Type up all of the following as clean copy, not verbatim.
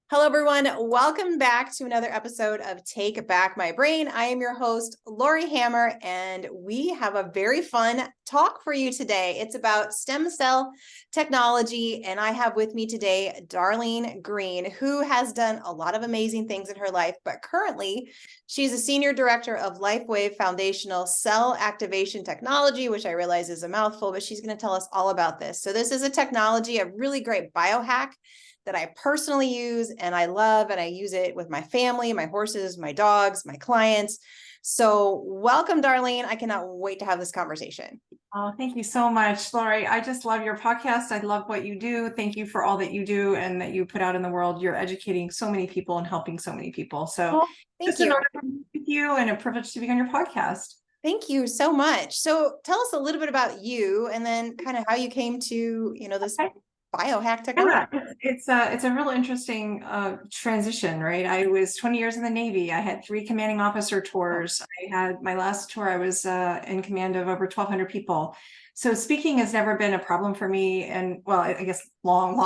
Hello, everyone. Welcome back to another episode of Take Back My Brain. I am your host, Laurie Hammer, and we have a very fun talk for you today. It's about stem cell technology, and I have with me today Darlene Greene, who has done a lot of amazing things in her life, but currently she's a senior director of LifeWave Foundational Cell Activation Technology, which I realize is a mouthful, but she's going to tell us all about this. So this is a technology, a really great biohack that I personally use and I love, and I use it with my family, my horses, my dogs, my clients. So welcome, Darlene. I cannot wait to have this conversation. Oh, thank you so much, Laurie. I just love your podcast. I love what you do. Thank you for all that you do and that you put out in the world. You're educating so many people and helping so many people. So thank you. An honor to be with you and a privilege to be on your podcast. Thank you so much. So tell us a little bit about you and then kind of how you came to, this biohack technology. Yeah, it's a real interesting transition, right? I was 20 years in the Navy. I had 3 commanding officer tours. I had my last tour, I was in command of over 1,200 people. So speaking has never been a problem for me. And well, I guess long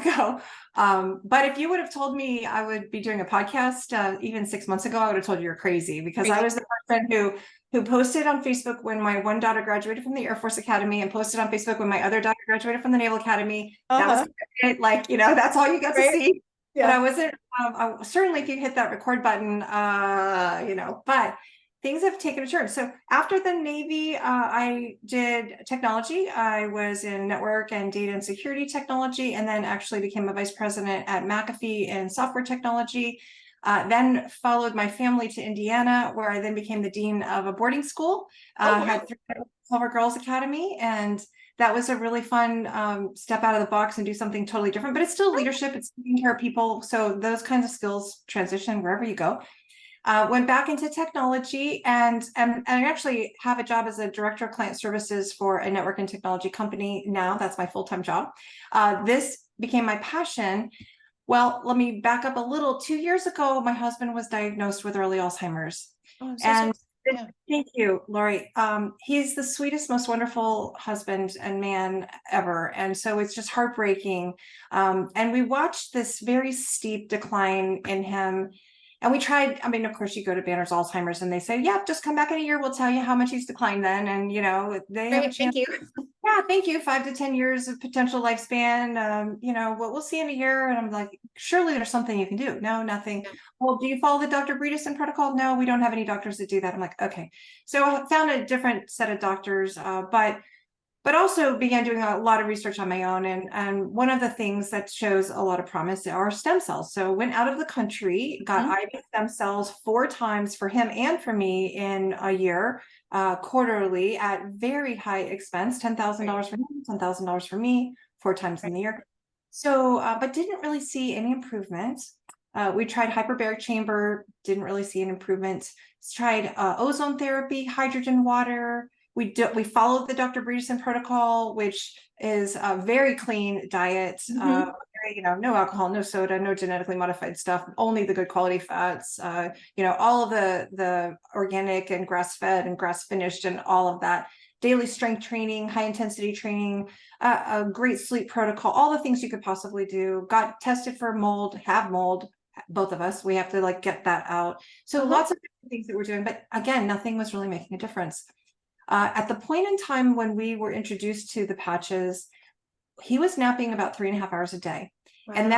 ago. But if you would have told me I would be doing a podcast even 6 months ago, I would have told you you're crazy, because I was the person who posted on Facebook when my one daughter graduated from the Air Force Academy, and posted on Facebook when my other daughter graduated from the Naval Academy. That was it. That's all you got to see. Yeah. But I wasn't, certainly if you hit that record button, but things have taken a turn. So after the Navy, I did technology. I was in network and data and security technology, and then actually became a vice president at McAfee in software technology. Then followed my family to Indiana, where I then became the dean of a boarding school. Had 3 Silver Girls Academy, and that was a really fun step out of the box and do something totally different. But it's still leadership, it's taking care of people. So those kinds of skills transition wherever you go. Went back into technology, and I actually have a job as a director of client services for a network and technology company now. That's my full-time job. This became my passion. Well, let me back up a little. 2 years ago, my husband was diagnosed with early Alzheimer's. And thank you, Laurie. He's the sweetest, most wonderful husband and man ever. And so it's just heartbreaking. And we watched this very steep decline in him. And we tried, of course, you go to Banner's Alzheimer's and they say, yeah, just come back in a year. We'll tell you how much he's declined then. And, they have a chance. Thank you. Yeah, thank you. 5 to 10 years of potential lifespan. We'll see in a year. And I'm like, surely there's something you can do. No, nothing. Yeah. Well, do you follow the Dr. Bredesen protocol? No, we don't have any doctors that do that. I'm like, okay. So I found a different set of doctors, but also began doing a lot of research on my own. And one of the things that shows a lot of promise are stem cells. So went out of the country, got IV stem cells 4 times for him and for me in a year, quarterly at very high expense, $10,000 for him, $10,000 for me, 4 times in the year. So, but didn't really see any improvement. We tried hyperbaric chamber, didn't really see an improvement. Tried ozone therapy, hydrogen water. We followed the Dr. Bredesen protocol, which is a very clean diet. No alcohol, no soda, no genetically modified stuff, only the good quality fats. All of the organic and grass-fed and grass-finished and all of that. Daily strength training, high intensity training, a great sleep protocol, all the things you could possibly do. Got tested for mold, have mold. Both of us, we have to get that out. So lots of things that we're doing, but again, nothing was really making a difference. At the point in time when we were introduced to the patches, he was napping about 3.5 hours a day. Wow. And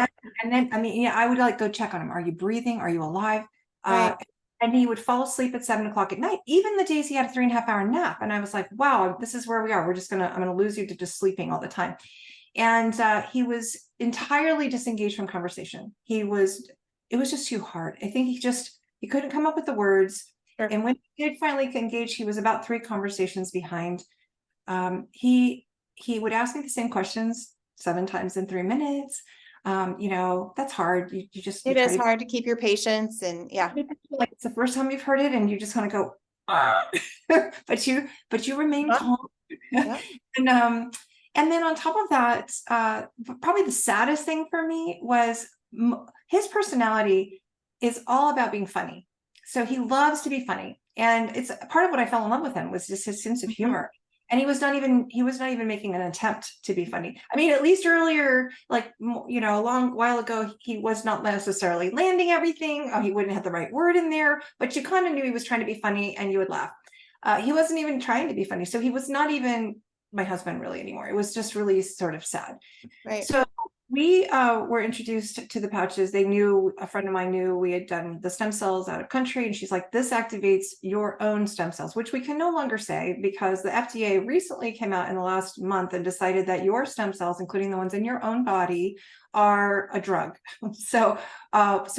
then I would go check on him. Are you breathing? Are you alive? Right. And he would fall asleep at 7 o'clock at night, even the days he had a 3.5 hour nap. And I was like, wow, this is where we are. I'm going to lose you to just sleeping all the time. And he was entirely disengaged from conversation. It was just too hard. I think he couldn't come up with the words. Sure. And when he did finally engage, he was about 3 conversations behind. He would ask me the same questions 7 times in 3 minutes. That's hard. It is hard to keep your patience, and yeah, like it's the first time you've heard it, and you just kind of go, but you remain calm. Yeah. And then on top of that, probably the saddest thing for me was his personality is all about being funny. So he loves to be funny. And it's part of what I fell in love with him was just his sense of humor. And he was not even making an attempt to be funny. I mean, at least earlier, like, you know, a long while ago, he was not necessarily landing everything. He wouldn't have the right word in there, but you kind of knew he was trying to be funny and you would laugh. He wasn't even trying to be funny. So he was not even my husband really anymore. It was just really sort of sad. Right. So we were introduced to the pouches. They knew, a friend of mine knew we had done the stem cells out of country. And she's like, this activates your own stem cells, which we can no longer say because the FDA recently came out in the last month and decided that your stem cells, including the ones in your own body, are a drug. So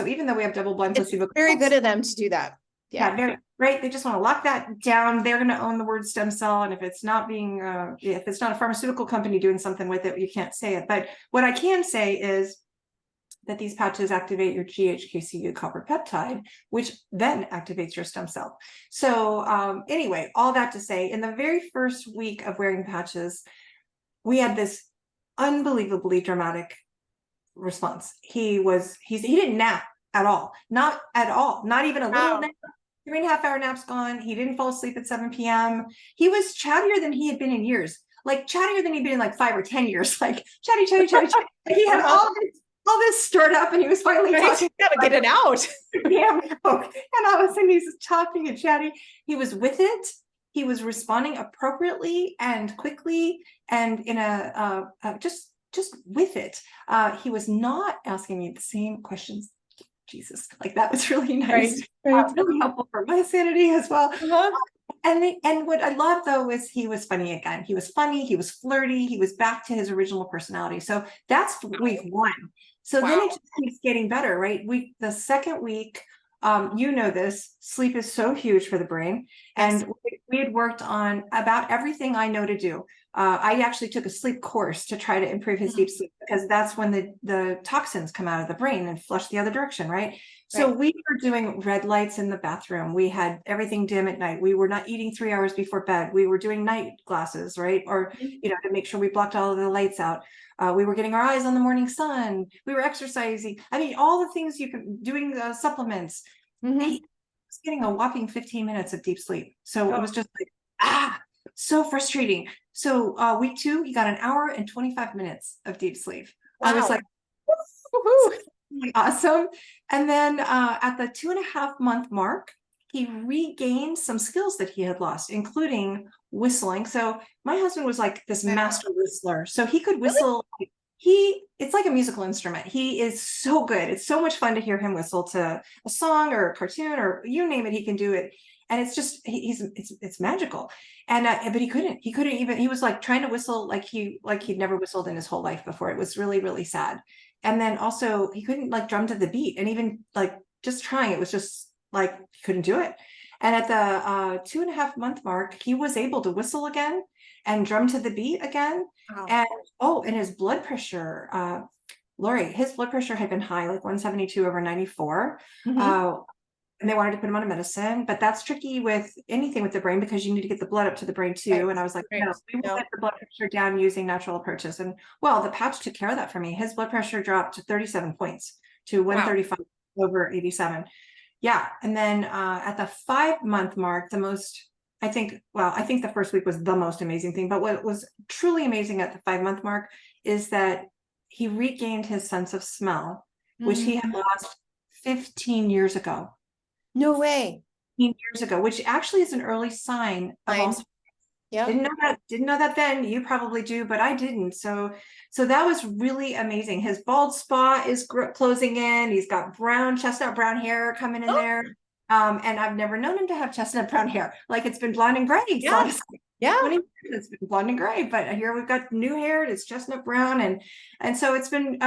even though we have double-blind placebo, it's very good of them to do that. Yeah, very right. They just want to lock that down. They're going to own the word stem cell. And if it's not being, if it's not a pharmaceutical company doing something with it, you can't say it. But what I can say is that these pouches activate your GHKCU copper peptide, which then activates your stem cell. So anyway, all that to say, in the very first week of wearing patches, we had this unbelievably dramatic response. He didn't nap at all, not even a little nap. 3.5 hour nap's gone. He didn't fall asleep at 7 p.m. He was chattier than he had been in years, like chattier than he'd been in like 5 or 10 years, like chatty. Like he had all this stored up and he was finally talking. Gotta get it out. Damn. And all of a sudden he's talking and chatty. He was with it. He was responding appropriately and quickly and in just with it. He was not asking me the same questions. Jesus, like that was really nice. Right. Really helpful for my sanity as well. And what I love though is he was funny again. He was funny. He was flirty. He was back to his original personality. So that's week 1. So then it just keeps getting better, right? The second week, you know this, sleep is so huge for the brain. And we had worked on about everything I know to do. I actually took a sleep course to try to improve his deep sleep because that's when the toxins come out of the brain and flush the other direction, right? So we were doing red lights in the bathroom. We had everything dim at night. We were not eating 3 hours before bed. We were doing night glasses, right? Or, you know, to make sure we blocked all of the lights out. We were getting our eyes on the morning sun. We were exercising. I mean, all the things you can, doing supplements. He was getting a whopping 15 minutes of deep sleep. So it was just like, so frustrating. So week 2, he got an hour and 25 minutes of deep sleep. I was like, awesome. And then at the 2.5 month mark, he regained some skills that he had lost, including whistling. So my husband was like this master whistler. So he could whistle. It's like a musical instrument. He is so good. It's so much fun to hear him whistle to a song or a cartoon or you name it, he can do it. And it's just, it's magical. And, but he was like trying to whistle like he'd never whistled in his whole life before. It was really, really sad. And then also he couldn't like drum to the beat, and even like just trying, it was just like, he couldn't do it. And at the 2.5 month mark, he was able to whistle again and drum to the beat again. And and his blood pressure, Laurie, his blood pressure had been high, like 172/94. And they wanted to put him on a medicine, but that's tricky with anything with the brain because you need to get the blood up to the brain too. And I was like, no, we will get the blood pressure down using natural approaches. And well, the patch took care of that for me. His blood pressure dropped to 37 points to 135/87. Yeah. And then at the 5 month mark, I think the first week was the most amazing thing, but what was truly amazing at the 5 month mark is that he regained his sense of smell, which he had lost 15 years ago. No way. 15 years ago, which actually is an early sign of Alzheimer's. Yeah. Didn't know that then. You probably do, but I didn't. So that was really amazing. His bald spot is closing in. He's got chestnut brown hair coming in there. And I've never known him to have chestnut brown hair. Like it's been blonde and gray. Yeah. Yeah. 20 years it's been blonde and gray, but here we've got new hair. It's chestnut brown. And so it's been, and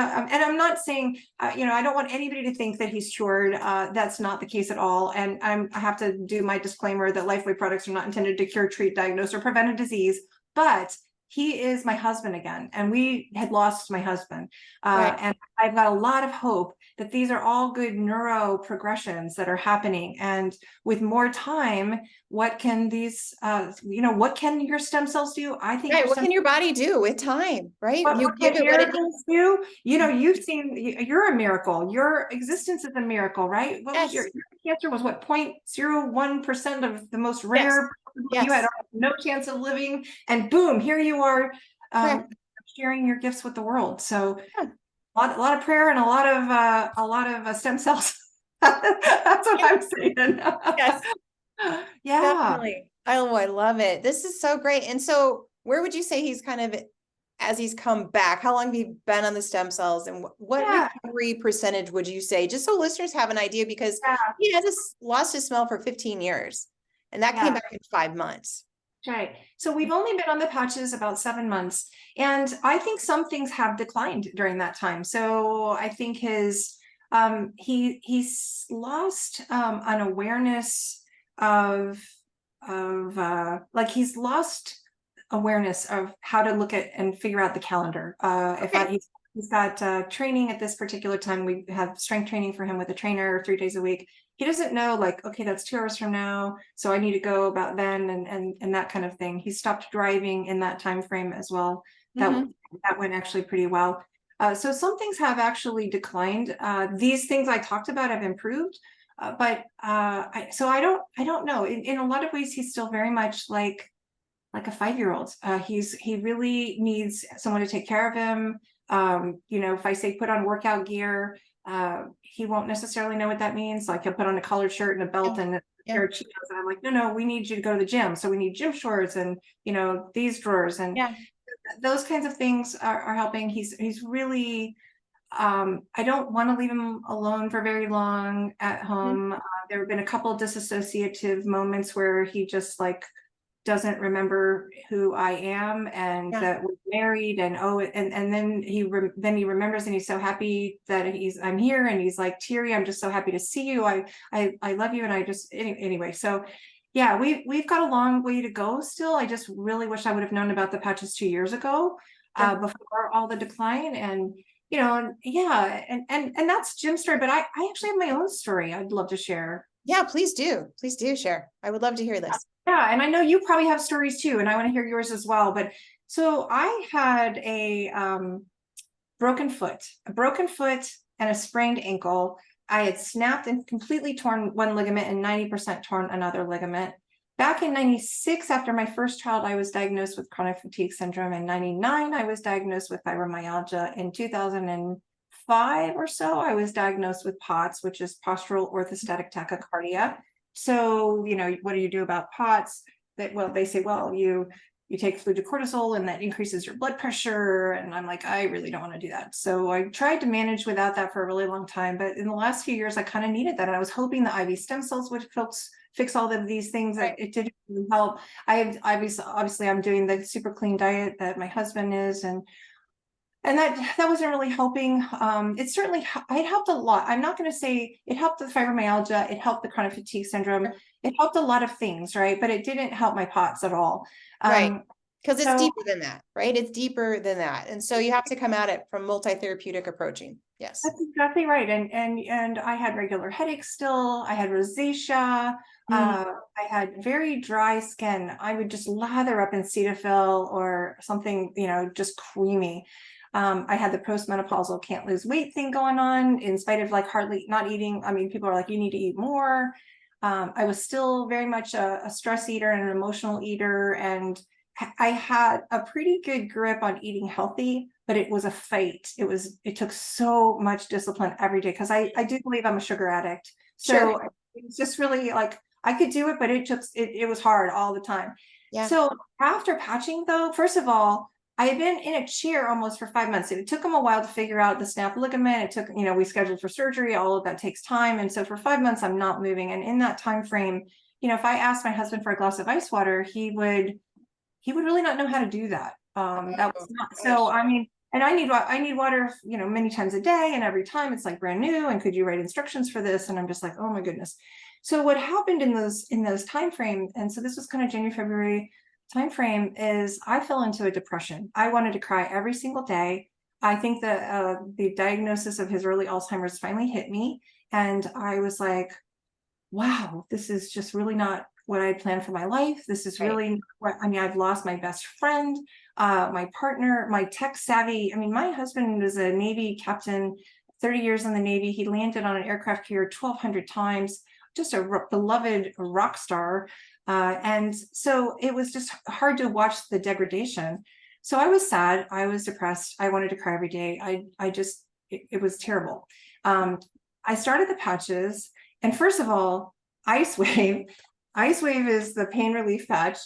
I'm not saying, I don't want anybody to think that he's cured. That's not the case at all. And I have to do my disclaimer that Lifeway products are not intended to cure, treat, diagnose, or prevent a disease, but he is my husband again. And we had lost my husband. And I've got a lot of hope that these are all good neuro progressions that are happening. And with more time, what can what can your stem cells do? I think what can your body do with time, right? You give it what it needs to do. You've seen, you're a miracle. Your existence is a miracle, right? What was your cancer was what, 0.01% of the most Yes. rare. You had Yes. no chance of living, and boom, here you are, Correct. sharing your gifts with the world. So Yeah. a lot of prayer and a lot of stem cells. That's what I'm saying. Yes. Yeah. Definitely. Oh, I love it. This is so great. And so where would you say he's kind of, as he's come back, how long have you been on the stem cells, and what Yeah. recovery percentage would you say, just so listeners have an idea, because Yeah. he had lost his smell for 15 years and that came Yeah. back in 5 months. Right. So we've only been on the patches about 7 months, and I think some things have declined during that time. So I think he's lost an awareness of like he's lost awareness of how to look at and figure out the calendar. He's got training at this particular time. We have strength training for him with a trainer 3 days a week. He doesn't know, like, okay, that's 2 hours from now, so I need to go about then, and that kind of thing. He stopped driving in that time frame as well. That went actually pretty well. So some things have actually declined. These things I talked about have improved, but I don't know. In a lot of ways, he's still very much like a 5-year-old. He really needs someone to take care of him. If I say put on workout gear, he won't necessarily know what that means. Like, he'll put on a collared shirt and a belt and a pair of Cheetos, and I'm like, no, we need you to go to the gym. So we need gym shorts and these drawers, and those kinds of things are helping. He's really, I don't want to leave him alone for very long at home. There have been a couple of disassociative moments where he just like doesn't remember who I am, and that we're married, and then he remembers, and he's so happy that I'm here, and he's like teary. I'm just so happy to see you. I love you, and I just anyway. So yeah, we've got a long way to go still. I just really wish I would have known about the patches 2 years ago, before all the decline, and and that's Jim's story. But I actually have my own story I'd love to share. Yeah, please do share. I would love to hear this. Yeah, and I know you probably have stories too, and I want to hear yours as well. But so I had a broken foot and a sprained ankle. I had snapped and completely torn one ligament and 90% torn another ligament. Back in 96, after my first child, I was diagnosed with chronic fatigue syndrome. In 99, I was diagnosed with fibromyalgia. In 2005 or so, I was diagnosed with POTS, which is postural orthostatic tachycardia. So, what do you do about POTS? They say, well, you take fludrocortisol and that increases your blood pressure. And I'm like, I really don't want to do that. So I tried to manage without that for a really long time. But in the last few years, I kind of needed that. And I was hoping the IV stem cells would fix all of these things. That it didn't really help. Obviously I'm doing the super clean diet that my husband is, and that wasn't really helping. It helped a lot. I'm not going to say it helped the fibromyalgia. It helped the chronic fatigue syndrome. It helped a lot of things, right? But it didn't help my POTS at all. Right. Because it's deeper than that, right? It's deeper than that. And so you have to come at it from multi-therapeutic approaching. Yes. That's exactly right. And I had regular headaches still. I had rosacea. I had very dry skin. I would just lather up in Cetaphil or something, just creamy. I had the postmenopausal can't lose weight thing going on, in spite of like hardly not eating. I mean, people are like, you need to eat more. I was still very much a stress eater and an emotional eater. And I had a pretty good grip on eating healthy, but it was a fight. It took so much discipline every day, because I do believe I'm a sugar addict. So it was just really like, I could do it, but it was hard all the time. Yeah. So after patching though, first of all, I had been in a chair almost for 5 months. It took them a while to figure out the snap ligament. It took, we scheduled for surgery. All of that takes time. And so for 5 months, I'm not moving. And in that time frame, if I asked my husband for a glass of ice water, he would really not know how to do that. That was not, so I mean, and I need water, many times a day, and every time it's like brand new. And could you write instructions for this? And I'm just like, oh my goodness. So what happened in those time frame, and so this was kind of January, February time frame, is I fell into a depression. I wanted to cry every single day. I think that the diagnosis of his early Alzheimer's finally hit me, and I was like, wow, this is just really not what I had planned for my life. This is really what, I've lost my best friend, my partner, my tech savvy. My husband was a Navy captain, 30 years in the Navy. He landed on an aircraft carrier 1,200 times. just a beloved rock star. And so it was just hard to watch the degradation. So I was sad. I was depressed. I wanted to cry every day. It was terrible. I started the patches. And first of all, Ice Wave. Ice Wave is the pain relief patch.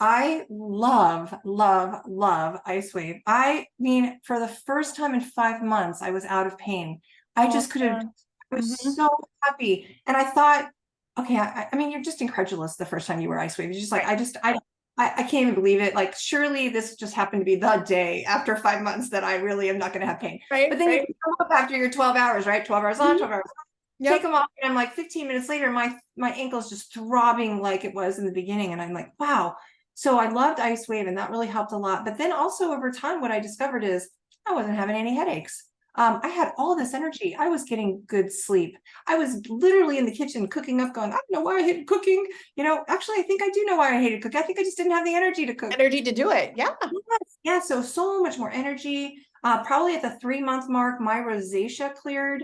I love, love, love Ice Wave. I mean, for the first time in 5 months, I was out of pain. I just could have, I was so happy. And I thought, okay, I mean, you're just incredulous the first time you were Ice Wave. You're just like, I can't even believe it. Like, surely this just happened to be the day after 5 months that I really am not going to have pain. Right. But then you come up after your 12 hours, right? 12 hours on, 12 hours off. Take them off, and I'm like 15 minutes later, my ankle's just throbbing like it was in the beginning. And I'm like, wow. So I loved Ice Wave, and that really helped a lot. But then also over time, what I discovered is I wasn't having any headaches. I had all this energy. I was getting good sleep. I was literally in the kitchen cooking up, going, I don't know why I hated cooking. Actually, I think I do know why I hated cooking. I think I just didn't have the energy to cook. Energy to do it. Yeah. Yes. Yeah. So much more energy. Probably at the 3-month mark, my rosacea cleared,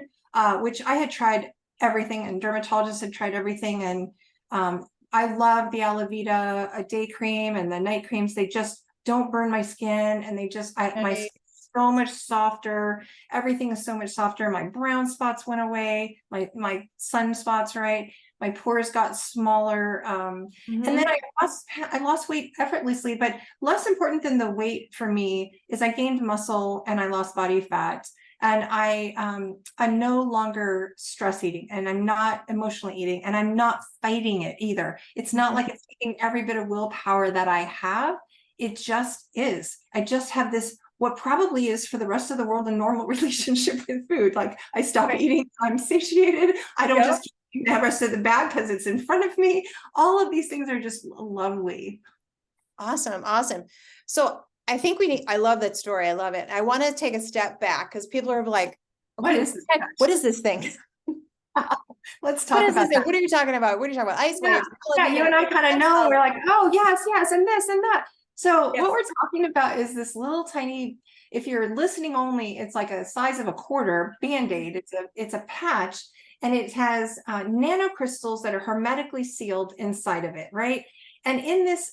which I had tried everything, and dermatologists had tried everything. And I love the Aloe Vita a day cream and the night creams. They just don't burn my skin, and my skin is so much softer. Everything is so much softer. My brown spots went away. My sunspots, right? My pores got smaller. And then I lost weight effortlessly. But less important than the weight for me is I gained muscle and I lost body fat. And I'm no longer stress eating, and I'm not emotionally eating, and I'm not fighting it either. It's not like it's taking every bit of willpower that I have. It just is. I just have this, what probably is for the rest of the world, a normal relationship with food. Like, I stop eating, I'm satiated. I don't just keep eating the rest of the bag because it's in front of me. All of these things are just lovely. Awesome. Awesome. So I think I love that story. I love it. I want to take a step back because people are like, okay, what is this thing? Let's talk about that. What are you talking about? What are you talking about? Ice waves. Yeah, you and I kind of know. We're like, oh, yes, and this and that. So what we're talking about is this little tiny, if you're listening only, it's like a size of a quarter Band-Aid. It's a patch, and it has nanocrystals that are hermetically sealed inside of it, right? And in this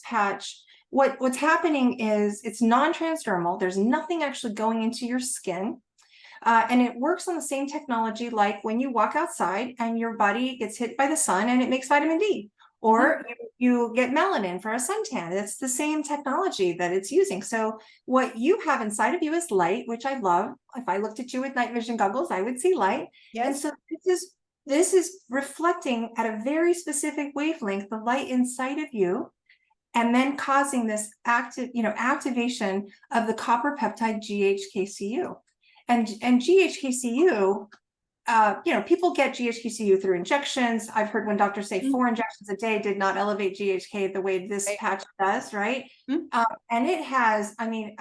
patch, what's happening is it's non-transdermal. There's nothing actually going into your skin. And it works on the same technology like when you walk outside and your body gets hit by the sun and it makes vitamin D, or you get melanin for a suntan. It's the same technology that it's using. So what you have inside of you is light, which I love. If I looked at you with night vision goggles, I would see light. Yes. And so this is reflecting at a very specific wavelength, the light inside of you, and then causing this activation of the copper peptide GHKCU. And GHKCU, people get GHKCU through injections. I've heard when doctors say 4 injections a day did not elevate GHK the way this patch does, right? And it has,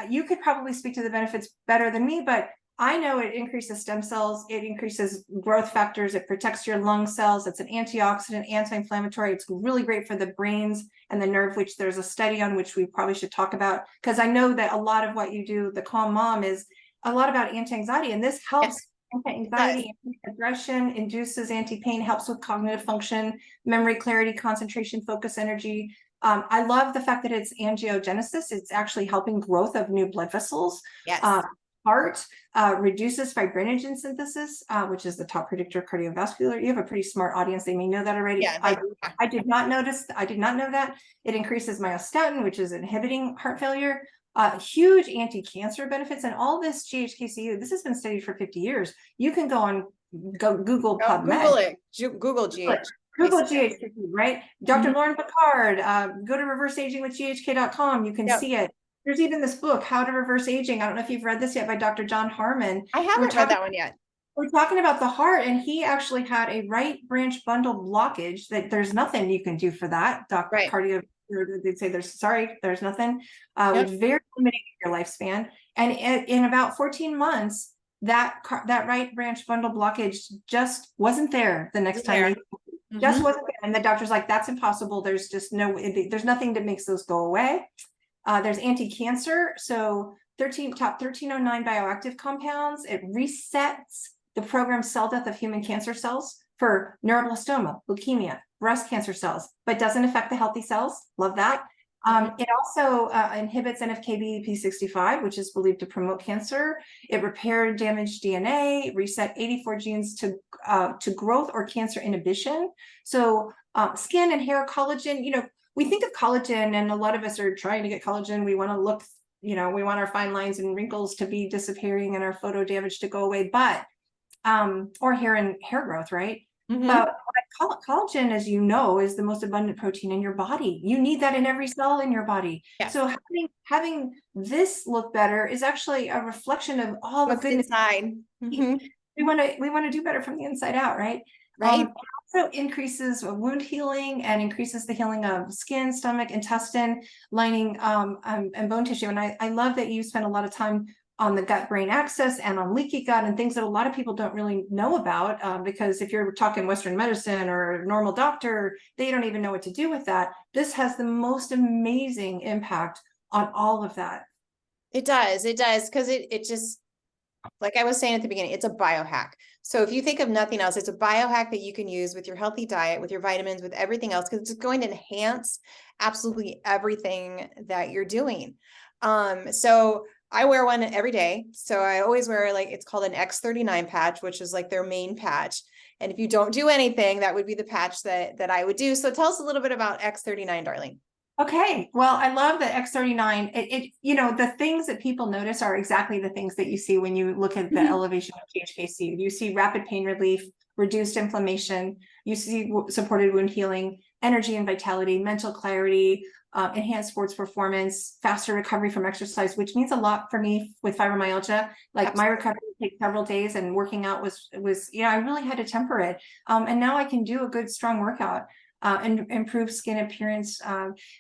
you could probably speak to the benefits better than me, but I know it increases stem cells, it increases growth factors, it protects your lung cells, it's an antioxidant, anti-inflammatory. It's really great for the brains and the nerve, which there's a study on which we probably should talk about, because I know that a lot of what you do, the Calm Mom, is a lot about anti-anxiety, and this helps anti-anxiety, anti-aggression, induces anti-pain, helps with cognitive function, memory, clarity, concentration, focus, energy. I love the fact that it's angiogenesis. It's actually helping growth of new blood vessels. Yes. Heart, reduces fibrinogen synthesis, which is the top predictor of cardiovascular. You have a pretty smart audience. They may know that already. Yeah, I did not know that. It increases myostatin, which is inhibiting heart failure. Huge anti-cancer benefits, and all this GHKCU, this has been studied for 50 years. You can Google PubMed. Google GHKCU. Google GHKCU, right? Dr. Lauren Picard, go to reverseagingwithghk.com. You can see it. There's even this book, How to Reverse Aging. I don't know if you've read this yet, by Dr. John Harmon. I haven't read that one yet. We're talking about the heart, and he actually had a right branch bundle blockage that there's nothing you can do for that. Cardio, they'd say there's nothing. It's very limiting your lifespan. And in about 14 months, that right branch bundle blockage just wasn't there the next time. Just wasn't there. And the doctor's like, that's impossible. There's just there's nothing that makes those go away. There's anti-cancer. So top 1309 bioactive compounds. It resets the programmed cell death of human cancer cells for neuroblastoma, leukemia, breast cancer cells, but doesn't affect the healthy cells. Love that. It also inhibits NFKB-P65, which is believed to promote cancer. It repaired damaged DNA, reset 84 genes to growth or cancer inhibition. So skin and hair collagen, we think of collagen, and a lot of us are trying to get collagen. We want to look, we want our fine lines and wrinkles to be disappearing and our photo damage to go away, but or hair and hair growth, right? But collagen, as you know, is the most abundant protein in your body. You need that in every cell in your body. Yes. So having this look better is actually a reflection of all the goodness inside. we want to do better from the inside out, right? Right. It also increases wound healing and increases the healing of skin, stomach, intestine lining, and bone tissue. And I love that you spend a lot of time on the gut-brain axis and on leaky gut and things that a lot of people don't really know about, because if you're talking Western medicine or a normal doctor, they don't even know what to do with that. This has the most amazing impact on all of that. It does, because it just, like I was saying at the beginning, it's a biohack. So if you think of nothing else, it's a biohack that you can use with your healthy diet, with your vitamins, with everything else, because it's going to enhance absolutely everything that you're doing. So I wear one every day. So I always wear, like, it's called an X39 patch, which is like their main patch. And if you don't do anything, that would be the patch that I would do. So tell us a little bit about X39, Darlene. Okay, well, I love the X39. The things that people notice are exactly the things that you see when you look at the elevation of GHKC. You see rapid pain relief, reduced inflammation, you see supported wound healing, energy and vitality, mental clarity, enhanced sports performance, faster recovery from exercise, which means a lot for me with fibromyalgia. Like Absolutely. My recovery takes several days, and working out was I really had to temper it. And now I can do a good, strong workout. And improve skin appearance.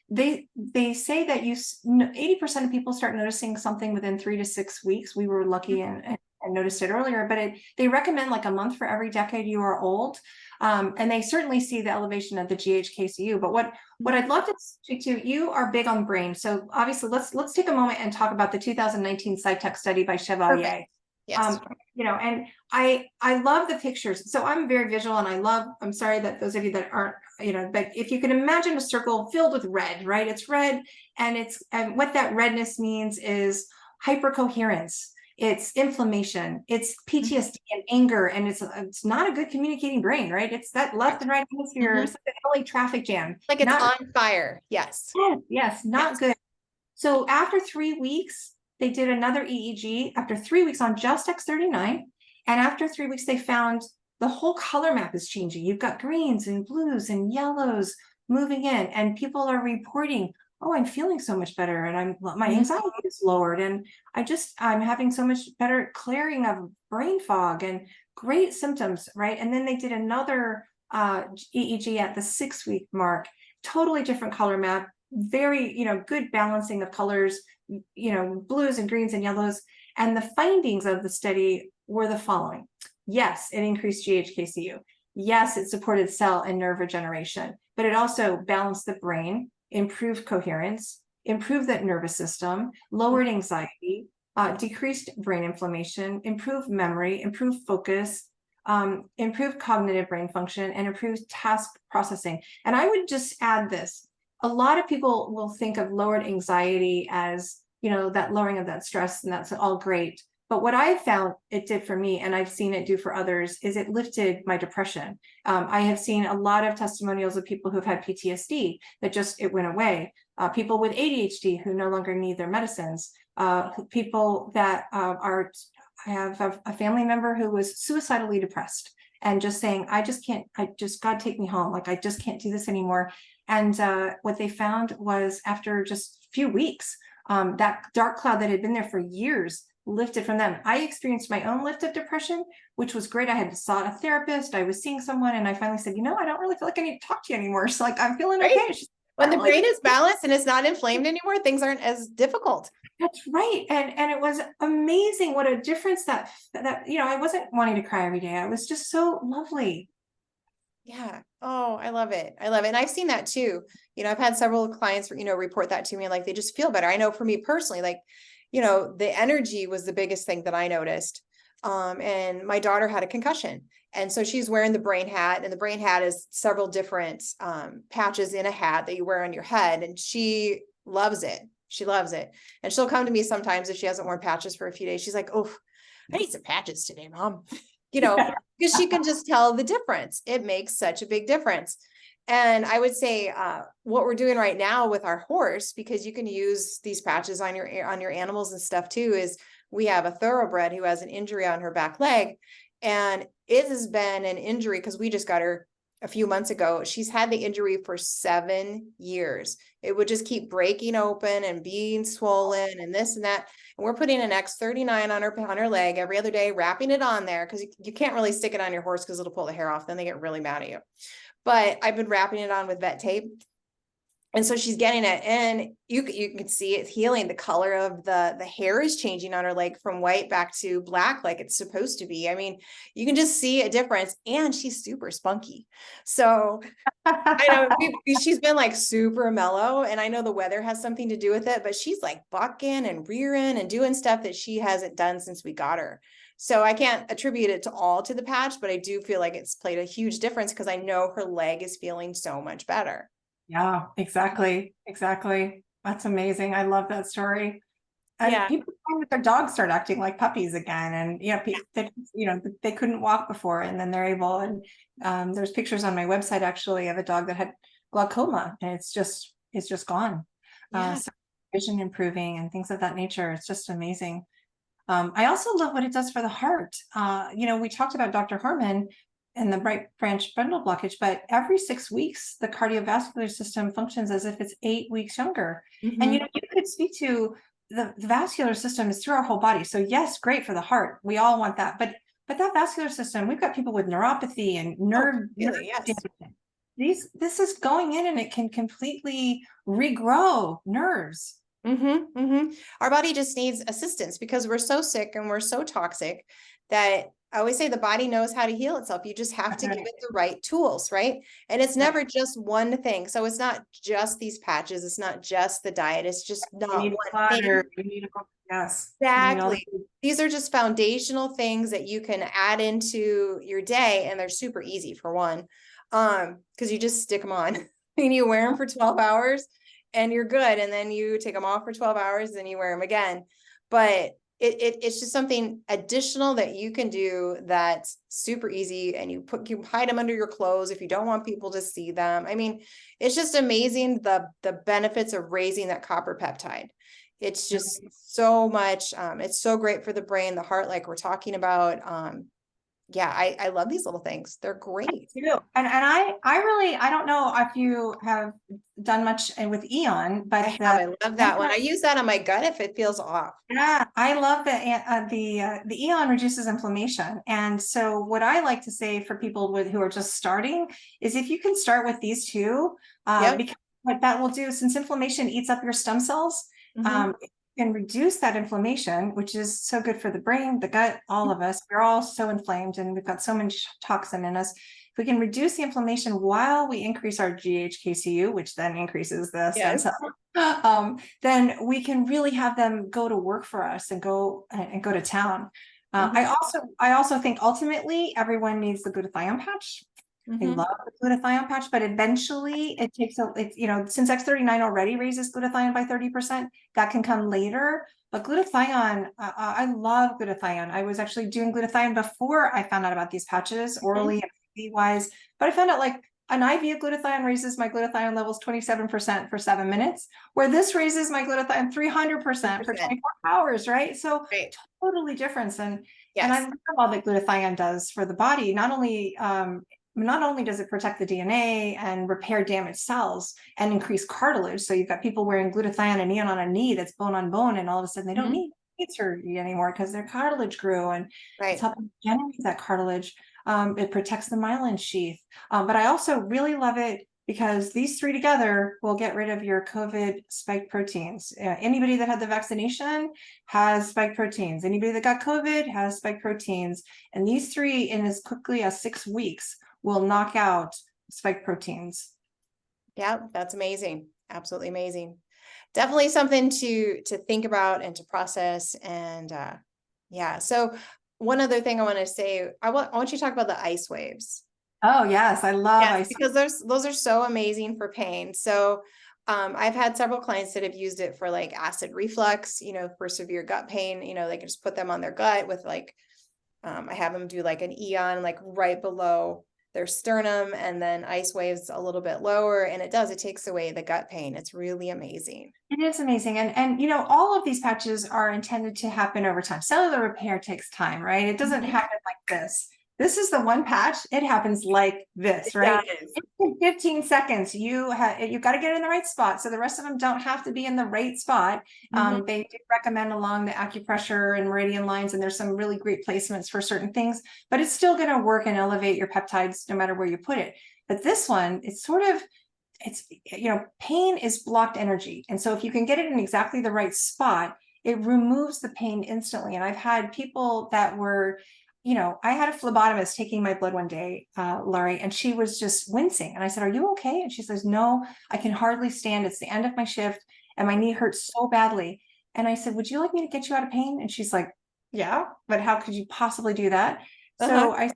They say that 80% of people start noticing something within 3 to 6 weeks. We were lucky and noticed it earlier, but they recommend like a month for every decade you are old. And they certainly see the elevation of the GHKCU. But what I'd love to speak to, you are big on brain. So obviously let's take a moment and talk about the 2019 SciTech study by Chevalier. Perfect. Yes. And I love the pictures. So I'm very visual, and I'm sorry that those of you that aren't, but if you can imagine a circle filled with red, right? It's red, and what that redness means is hypercoherence. It's inflammation, it's PTSD and anger, and it's not a good communicating brain, right? It's that left and right hemisphere, it's like an LA traffic jam. Like it's on fire. Yes. Yes, not good. So after 3 weeks, they did another EEG after 3 weeks on just X39. And after 3 weeks, they found the whole color map is changing. You've got greens and blues and yellows moving in, and people are reporting, oh, I'm feeling so much better, and my anxiety is lowered, and I'm having so much better clearing of brain fog and great symptoms, right? And then they did another EEG at the 6-week mark, totally different color map, very, good balancing of colors, blues and greens and yellows. And the findings of the study were the following. Yes, it increased GHKCU. Yes, it supported cell and nerve regeneration, but it also balanced the brain, improved coherence, improved that nervous system, lowered anxiety, decreased brain inflammation, improved memory, improved focus, improved cognitive brain function, and improved task processing. And I would just add this. A lot of people will think of lowered anxiety as, that lowering of that stress, and that's all great. But what I found it did for me, and I've seen it do for others, is it lifted my depression. I have seen a lot of testimonials of people who've had PTSD that it went away. People with ADHD who no longer need their medicines. People that I have a family member who was suicidally depressed and just saying, God, take me home. Like, I just can't do this anymore. And what they found was after just a few weeks, that dark cloud that had been there for years lifted from them. I experienced my own lift of depression, which was great. I had sought a therapist. I was seeing someone, and I finally said, I don't really feel like I need to talk to you anymore. So like, I'm feeling okay. When the brain is balanced and it's not inflamed anymore, things aren't as difficult. That's right. And it was amazing what a difference that I wasn't wanting to cry every day. I was just so lovely. Yeah. Oh, I love it. I love it. And I've seen that too. I've had several clients, report that to me, like they just feel better. I know for me personally, like, the energy was the biggest thing that I noticed. And my daughter had a concussion. And so she's wearing the brain hat, and the brain hat is several different patches in a hat that you wear on your head. And she loves it. She loves it. And she'll come to me sometimes if she hasn't worn patches for a few days. She's like, oh, I need some patches today, Mom. Because she can just tell the difference. It makes such a big difference. And I would say what we're doing right now with our horse, because you can use these patches on your animals and stuff too, is we have a thoroughbred who has an injury on her back leg. And it has been an injury because we just got her a few months ago. She's had the injury for 7 years. It would just keep breaking open and being swollen and this and that. And we're putting an X39 on her leg every other day, wrapping it on there because you can't really stick it on your horse because it'll pull the hair off. Then they get really mad at you. But I've been wrapping it on with vet tape. And so she's getting it, and you can see it healing. The color of the hair is changing on her leg from white back to black, like it's supposed to be. I mean, you can just see a difference, and she's super spunky. So I know she's been like super mellow, and I know the weather has something to do with it, but she's like bucking and rearing and doing stuff that she hasn't done since we got her. So I can't attribute it to all to the patch, but I do feel like it's played a huge difference because I know her leg is feeling so much better. Yeah, exactly. Exactly. That's amazing. I love that story. And Yeah. people find that their dogs start acting like puppies again. And they couldn't walk before, and then they're able. And there's pictures on my website actually of a dog that had glaucoma, and it's just gone. Yeah. So vision improving and things of that nature. It's just amazing. I also love what it does for the heart. We talked about Dr. Harmon and the right branch bundle blockage, but every 6 weeks, the cardiovascular system functions as if it's 8 weeks younger. Mm-hmm. And, you could speak to the vascular system is through our whole body. So yes, great for the heart. We all want that. But that vascular system, we've got people with neuropathy and nerve yes. damage. This is going in, and it can completely regrow nerves. Mm-hmm, mm-hmm. Our body just needs assistance because we're so sick and we're so toxic that I always say the body knows how to heal itself. You just have to give it the right tools, right? And it's never just one thing. So it's not just these patches. It's not just the diet. It's just not one thing. Yes. Exactly. These are just foundational things that you can add into your day, and they're super easy for one. Because you just stick them on and you wear them for 12 hours and you're good. And then you take them off for 12 hours and you wear them again. But it's just something additional that you can do that's super easy, and you hide them under your clothes if you don't want people to see them. I mean, it's just amazing the benefits of raising that copper peptide. It's just so much. It's so great for the brain, the heart, like we're talking about. Yeah, I love these little things. They're great. And I don't know if you have done much with Eon, but I love that one. I use that on my gut if it feels off. Yeah, I love that the Eon reduces inflammation. And so what I like to say for people who are just starting is if you can start with these two, because what that will do, since inflammation eats up your stem cells, it can reduce that inflammation, which is so good for the brain, the gut, all of us. We're all so inflamed and we've got so much toxin in us. If we can reduce the inflammation while we increase our GHKCU, which then increases the stem cell, then we can really have them go to work for us and go to town. I also think ultimately everyone needs the glutathione patch. They love the glutathione patch, but eventually it takes since X39 already raises glutathione by 30%, that can come later. But glutathione, I love glutathione. I was actually doing glutathione before I found out about these patches, orally and wise. But I found out like an IV of glutathione raises my glutathione levels 27% for 7 minutes, where this raises my glutathione 300% for 24 hours, right? So totally different. And I love all that glutathione does for the body. Not only does it protect the DNA and repair damaged cells and increase cartilage. So you've got people wearing glutathione and Eon on a knee that's bone on bone, and all of a sudden they don't need surgery anymore because their cartilage grew, and it's helping generate that cartilage. It protects the myelin sheath. But I also really love it because these three together will get rid of your COVID spike proteins. Anybody that had the vaccination has spike proteins. Anybody that got COVID has spike proteins. And these three, in as quickly as 6 weeks, will knock out spike proteins. Yeah, that's amazing. Absolutely amazing. Definitely something to think about and to process. And so one other thing I want to say, I want you to talk about the ice waves. Oh yes, I love Yes, ice. because those are so amazing for pain. So I've had several clients that have used it for like acid reflux, for severe gut pain. They can just put them on their gut with like, I have them do like an Eon, like right below their sternum, and then ice waves a little bit lower. And it takes away the gut pain. It's really amazing. It is amazing. And all of these patches are intended to happen over time. Cellular repair takes time, right? It doesn't happen like this. This is the one patch. It happens like this, right? In 15 seconds, you got to get it in the right spot. So the rest of them don't have to be in the right spot. They do recommend along the acupressure and meridian lines, and there's some really great placements for certain things, but it's still going to work and elevate your peptides no matter where you put it. But this one, it's pain is blocked energy. And so if you can get it in exactly the right spot, it removes the pain instantly. And I've had people that were, I had a phlebotomist taking my blood one day, Laurie, and she was just wincing. And I said, "Are you okay?" And she says, "No, I can hardly stand. It's the end of my shift and my knee hurts so badly." And I said, "Would you like me to get you out of pain?" And she's like, "Yeah, but how could you possibly do that?" So I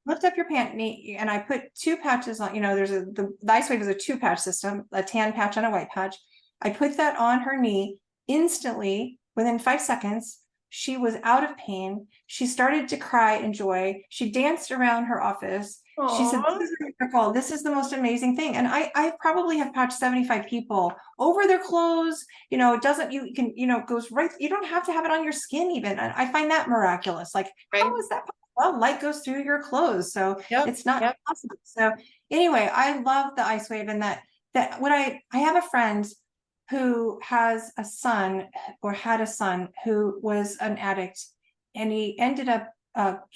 lift up your pant knee, and I put two patches on, there's the ice wave is a 2-patch system, a tan patch and a white patch. I put that on her knee instantly. Within 5 seconds, she was out of pain. She started to cry in joy. She danced around her office. Aww. She said, "This is wonderful. This is the most amazing thing." And I probably have patched 75 people over their clothes. It doesn't, you can, goes right. You don't have to have it on your skin even. And I find that miraculous. Like, how is that possible? Well, light goes through your clothes, so it's not possible. So anyway, I love the ice wave, and that when I have a friend who has a son, or had a son, who was an addict, and he ended up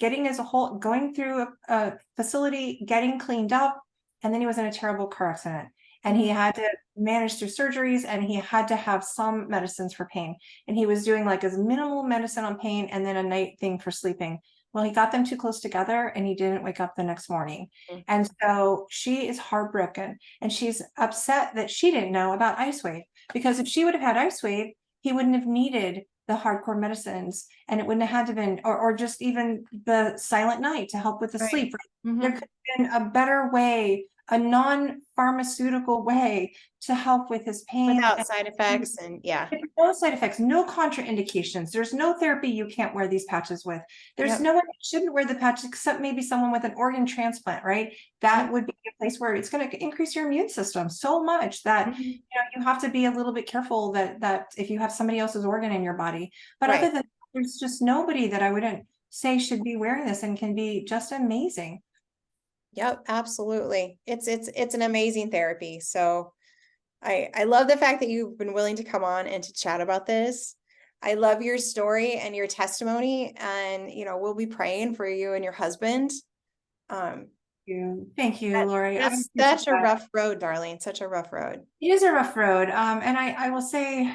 going through a facility, getting cleaned up, and then he was in a terrible car accident, and he had to manage through surgeries, and he had to have some medicines for pain, and he was doing like as minimal medicine on pain and then a night thing for sleeping. Well, he got them too close together and he didn't wake up the next morning. And so she is heartbroken, and she's upset that she didn't know about ice wave, because if she would have had ice wave, he wouldn't have needed the hardcore medicines, and it wouldn't have had to been, or just even the silent night to help with the sleep. There could have been a better way, a non-pharmaceutical way to help with his pain without side effects. And no side effects, no contraindications. There's no therapy you can't wear these patches with. There's no one that shouldn't wear the patch except maybe someone with an organ transplant, right? That would be a place where it's going to increase your immune system so much that you have to be a little bit careful that if you have somebody else's organ in your body. But other than that, there's just nobody that I wouldn't say should be wearing this and can be just amazing. Yep, absolutely. It's an amazing therapy. So I love the fact that you've been willing to come on and to chat about this. I love your story and your testimony, and we'll be praying for you and your husband. Thank you, Laurie. That's such a rough road, Darlene. Such a rough road. It is a rough road. And I will say,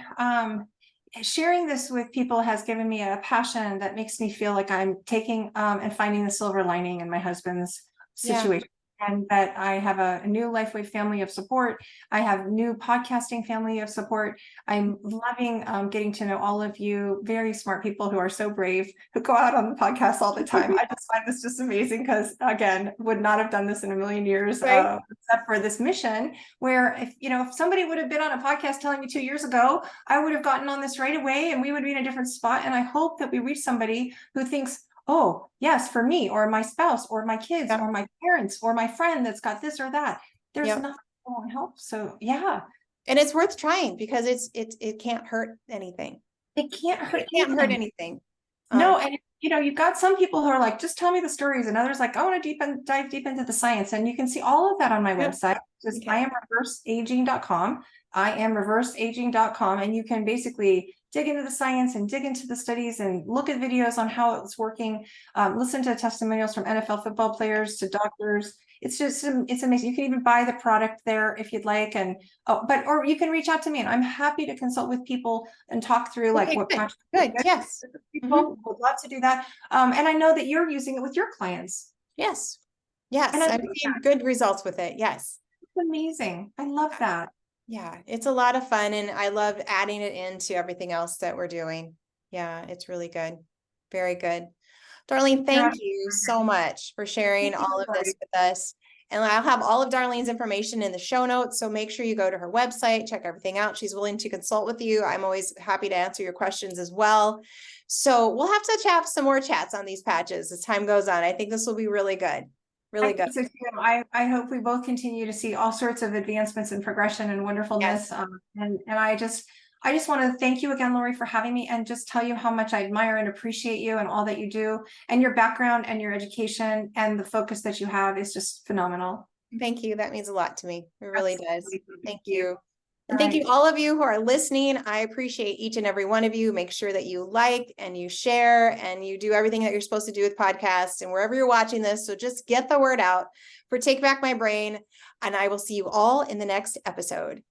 sharing this with people has given me a passion that makes me feel like I'm taking and finding the silver lining in my husband's situation. And that I have a new LifeWave family of support. I have new podcasting family of support. I'm loving getting to know all of you very smart people who are so brave, who go out on the podcast all the time. I just find this just amazing, because again, would not have done this in a million years, except for this mission, where if somebody would have been on a podcast telling me 2 years ago, I would have gotten on this right away and we would be in a different spot. And I hope that we reach somebody who thinks, "Oh, yes, for me, or my spouse, or my kids, or my parents, or my friend that's got this or that." There's nothing that won't help. So and it's worth trying, because it can't hurt anything. It can't hurt. It can't hurt anything. No, and you've got some people who are like, "Just tell me the stories," and others like, "I want to dive deep into the science." And you can see all of that on my website. Just IamReverseAging.com. IamReverseAging.com, and you can basically dig into the science and dig into the studies and look at videos on how it's working. Listen to testimonials from NFL football players to doctors. It's amazing. You can even buy the product there if you'd like, or you can reach out to me, and I'm happy to consult with people and talk through what good. Yes, people would love to do that. And I know that you're using it with your clients. Yes, and I've seen good results with it. Yes, it's amazing. I love that. Yeah, it's a lot of fun, and I love adding it into everything else that we're doing. Yeah, it's really good. Very good. Darlene, You're thank awesome. you so much for sharing Thank you, all of this Laurie. with us. And I'll have all of Darlene's information in the show notes. So make sure you go to her website, check everything out. She's willing to consult with you. I'm always happy to answer your questions as well. So we'll have to have some more chats on these patches as time goes on. I think this will be really good. Really I good. think so too. I hope we both continue to see all sorts of advancements and progression and wonderfulness. Yes. And I just want to thank you again, Laurie, for having me, and just tell you how much I admire and appreciate you and all that you do, and your background and your education and the focus that you have is just phenomenal. Thank you. That means a lot to me. It really does. Thank you. And All thank you right. all of you who are listening. I appreciate each and every one of you. Make sure that you like and you share and you do everything that you're supposed to do with podcasts and wherever you're watching this. So just get the word out for Take Back My Brain. And I will see you all in the next episode.